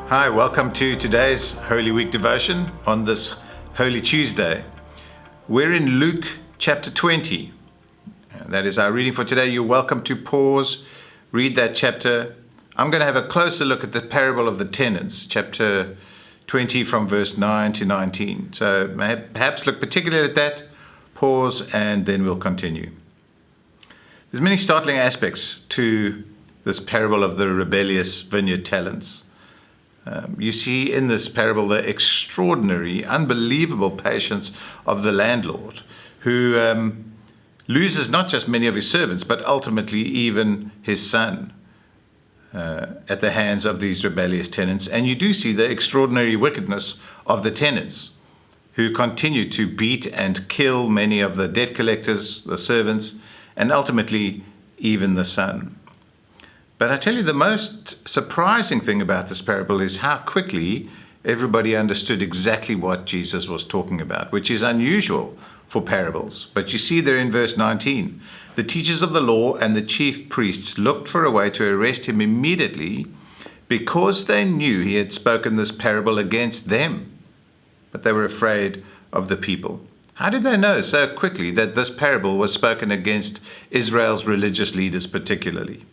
Hi, welcome to today's Holy Week devotion on this Holy Tuesday. We're in Luke chapter 20. That is our reading for today. You're welcome to pause, read that chapter. I'm going to have a closer look at the parable of the tenants, chapter 20 from verse 9 to 19. So perhaps look particularly at that, pause, and then we'll continue. There's many startling aspects to this parable of the rebellious vineyard tenants. You see in this parable the extraordinary, unbelievable patience of the landlord, who loses not just many of his servants, but ultimately even his son at the hands of these rebellious tenants. And you do see the extraordinary wickedness of the tenants, who continue to beat and kill many of the debt collectors, the servants, and ultimately even the son. But I tell you, the most surprising thing about this parable is how quickly everybody understood exactly what Jesus was talking about, which is unusual for parables. But you see there in verse 19, the teachers of the law and the chief priests looked for a way to arrest him immediately because they knew he had spoken this parable against them. But they were afraid of the people. How did they know so quickly that this parable was spoken against Israel's religious leaders particularly?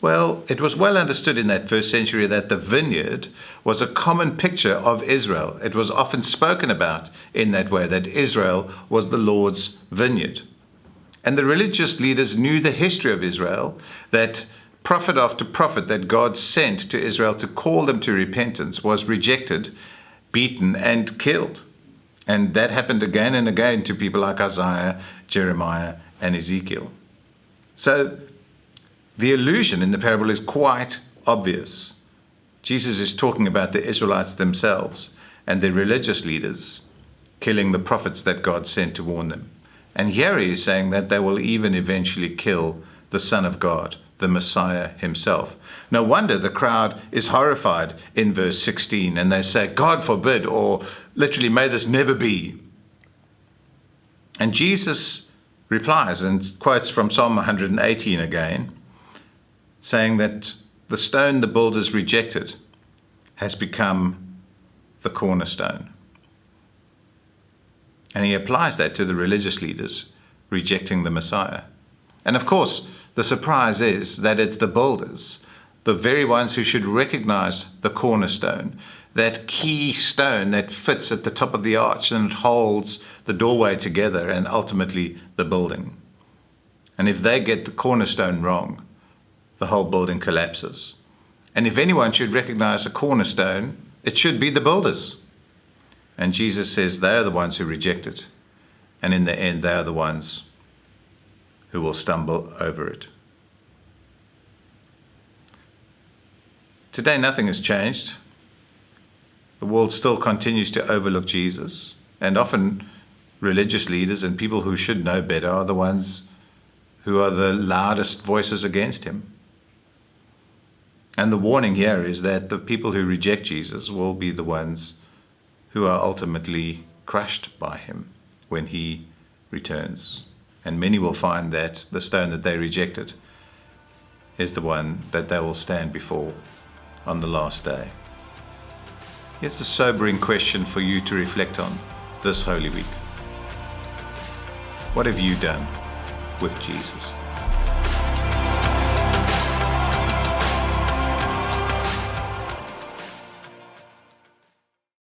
Well, it was well understood in that first century that the vineyard was a common picture of Israel. It was often spoken about in that way, that Israel was the Lord's vineyard. And the religious leaders knew the history of Israel, that prophet after prophet that God sent to Israel to call them to repentance was rejected, beaten, and killed. And that happened again and again to people like Isaiah, Jeremiah, and Ezekiel. So the allusion in the parable is quite obvious. Jesus is talking about the Israelites themselves and their religious leaders killing the prophets that God sent to warn them. And here he is saying that they will even eventually kill the Son of God, the Messiah himself. No wonder the crowd is horrified in verse 16, and they say, "God forbid," or literally, "May this never be." And Jesus replies and quotes from Psalm 118 again, saying that the stone the builders rejected has become the cornerstone. And he applies that to the religious leaders rejecting the Messiah. And of course, the surprise is that it's the builders, the very ones who should recognize the cornerstone, that key stone that fits at the top of the arch and it holds the doorway together and ultimately the building. And if they get the cornerstone wrong, the whole building collapses. And if anyone should recognize a cornerstone, it should be the builders. And Jesus says they are the ones who reject it. And in the end, they are the ones who will stumble over it. Today, nothing has changed. The world still continues to overlook Jesus. And often religious leaders and people who should know better are the ones who are the loudest voices against him. And the warning here is that the people who reject Jesus will be the ones who are ultimately crushed by him when he returns. And many will find that the stone that they rejected is the one that they will stand before on the last day. Here's a sobering question for you to reflect on this Holy Week. What have you done with Jesus?